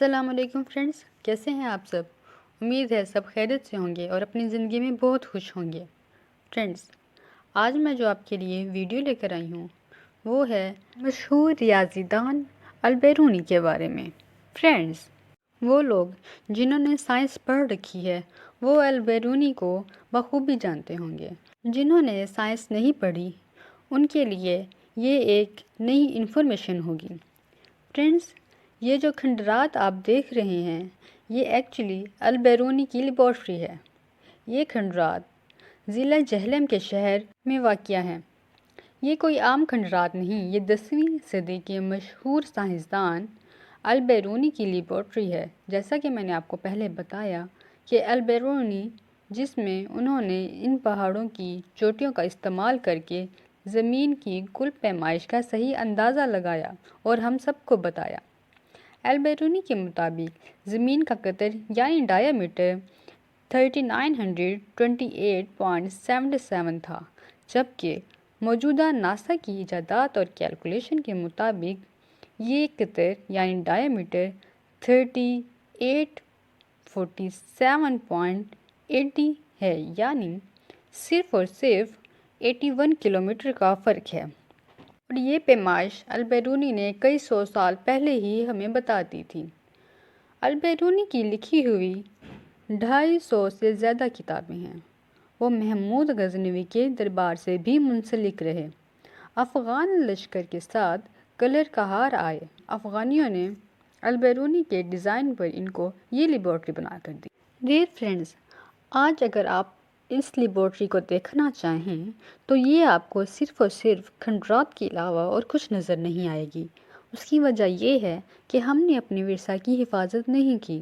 السلام علیکم فرینڈز، کیسے ہیں آپ سب؟ امید ہے سب خیریت سے ہوں گے اور اپنی زندگی میں بہت خوش ہوں گے۔ فرینڈز، آج میں جو آپ کے لیے ویڈیو لے کر آئی ہوں وہ ہے مشہور ریاضی دان البیرونی کے بارے میں۔ فرینڈز، وہ لوگ جنہوں نے سائنس پڑھ رکھی ہے وہ البیرونی کو بخوبی جانتے ہوں گے۔ جنہوں نے سائنس نہیں پڑھی ان کے لیے یہ ایک نئی انفارمیشن ہوگی۔ فرینڈز، یہ جو کھنڈرات آپ دیکھ رہے ہیں یہ ایکچولی البیرونی کی لیبارٹری ہے۔ یہ کھنڈرات ضلع جہلم کے شہر میں واقع ہیں۔ یہ کوئی عام کھنڈرات نہیں، یہ 10ویں صدی کے مشہور سائنسدان البیرونی کی لیبارٹری ہے۔ جیسا کہ میں نے آپ کو پہلے بتایا کہ البیرونی جس میں انہوں نے ان پہاڑوں کی چوٹیوں کا استعمال کر کے زمین کی کل پیمائش کا صحیح اندازہ لگایا اور ہم سب کو بتایا۔ البیرونی کے مطابق زمین کا قطر یعنی ڈایا میٹر 3928.77 تھا، جبکہ موجودہ ناسا کی ایجادات اور کیلکولیشن کے مطابق یہ قطر یعنی ڈایا میٹر 3847.80 ہے، یعنی صرف اور صرف 81 کلومیٹر کا فرق ہے۔ اور یہ پیمائش البیرونی نے کئی سو سال پہلے ہی ہمیں بتا دی تھی۔ البیرونی کی لکھی ہوئی 250 سے زیادہ کتابیں ہیں۔ وہ محمود غزنوی کے دربار سے بھی منسلک رہے۔ افغان لشکر کے ساتھ کلر کا ہار آئے، افغانیوں نے البیرونی کے ڈیزائن پر ان کو یہ لیبارٹری بنا کر دی۔ ڈیئر فرینڈز، آج اگر آپ اس لیبارٹری کو دیکھنا چاہیں تو یہ آپ کو صرف اور صرف کھنڈرات کے علاوہ اور کچھ نظر نہیں آئے گی۔ اس کی وجہ یہ ہے کہ ہم نے اپنے ورثہ کی حفاظت نہیں کی،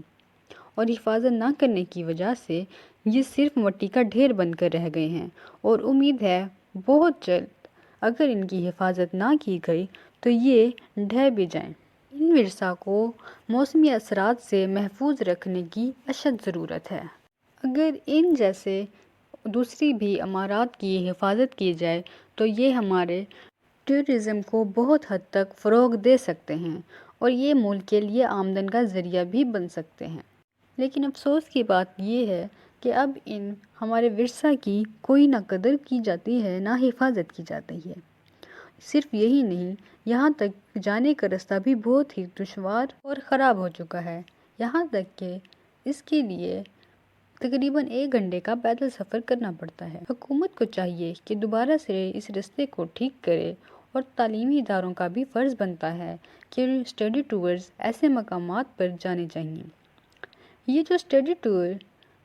اور حفاظت نہ کرنے کی وجہ سے یہ صرف مٹی کا ڈھیر بن کر رہ گئے ہیں، اور امید ہے بہت جلد اگر ان کی حفاظت نہ کی گئی تو یہ ڈھہ بھی جائیں۔ ان ورثہ کو موسمی اثرات سے محفوظ رکھنے کی اشد ضرورت ہے۔ اگر ان جیسے دوسری بھی عمارات کی حفاظت کی جائے تو یہ ہمارے ٹورزم کو بہت حد تک فروغ دے سکتے ہیں اور یہ ملک کے لیے آمدن کا ذریعہ بھی بن سکتے ہیں۔ لیکن افسوس کی بات یہ ہے کہ اب ان ہمارے ورثہ کی کوئی نہ قدر کی جاتی ہے نہ حفاظت کی جاتی ہے۔ صرف یہی نہیں، یہاں تک جانے کا رستہ بھی بہت ہی دشوار اور خراب ہو چکا ہے، یہاں تک کہ اس کے لیے تقریباً 1 گھنٹے کا پیدل سفر کرنا پڑتا ہے۔ حکومت کو چاہیے کہ دوبارہ سے اس رستے کو ٹھیک کرے، اور تعلیمی اداروں کا بھی فرض بنتا ہے کہ اسٹڈی ٹورز ایسے مقامات پر جانے چاہیے۔ یہ جو اسٹڈی ٹور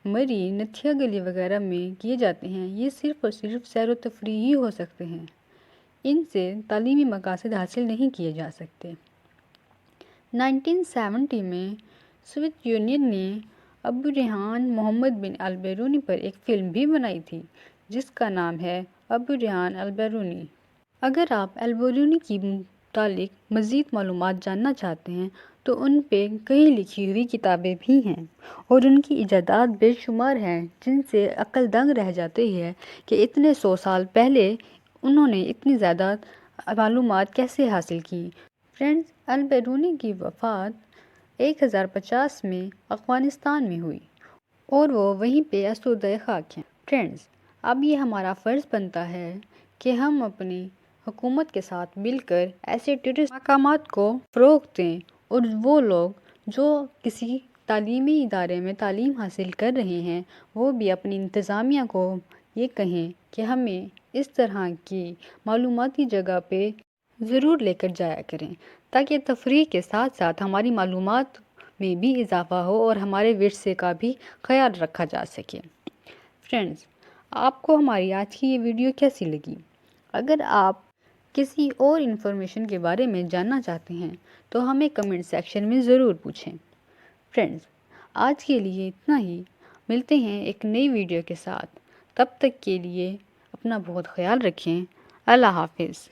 مری، نتھیا گلی وغیرہ میں کیے جاتے ہیں یہ صرف اور صرف سیر و تفریح ہی ہو سکتے ہیں، ان سے تعلیمی مقاصد حاصل نہیں کیے جا سکتے۔ 1970 میں سوویت یونین نے ابو ریحان محمد بن البیرونی پر ایک فلم بھی بنائی تھی جس کا نام ہے ابو ریحان البیرونی۔ اگر آپ البیرونی کے متعلق مزید معلومات جاننا چاہتے ہیں تو ان پہ کئی لکھی ہوئی کتابیں بھی ہیں، اور ان کی ایجادات بے شمار ہیں جن سے عقل دنگ رہ جاتی ہے کہ اتنے 100 سال پہلے انہوں نے اتنی زیادہ معلومات کیسے حاصل کی۔ فرینڈز، البیرونی کی وفات 1050 میں افغانستان میں ہوئی اور وہ وہیں پہ آسودہ خاک ہیں۔ فرینڈز، اب یہ ہمارا فرض بنتا ہے کہ ہم اپنی حکومت کے ساتھ مل کر ایسے ٹورسٹ مقامات کو فروغ دیں، اور وہ لوگ جو کسی تعلیمی ادارے میں تعلیم حاصل کر رہے ہیں وہ بھی اپنی انتظامیہ کو یہ کہیں کہ ہمیں اس طرح کی معلوماتی جگہ پہ ضرور لے کر جایا کریں، تاکہ تفریح کے ساتھ ساتھ ہماری معلومات میں بھی اضافہ ہو اور ہمارے ورثے کا بھی خیال رکھا جا سکے۔ فرینڈز، آپ کو ہماری آج کی یہ ویڈیو کیسی لگی؟ اگر آپ کسی اور انفارمیشن کے بارے میں جاننا چاہتے ہیں تو ہمیں کمنٹ سیکشن میں ضرور پوچھیں۔ فرینڈز، آج کے لیے اتنا ہی، ملتے ہیں ایک نئی ویڈیو کے ساتھ، تب تک کے لیے اپنا بہت خیال رکھیں۔ اللہ حافظ۔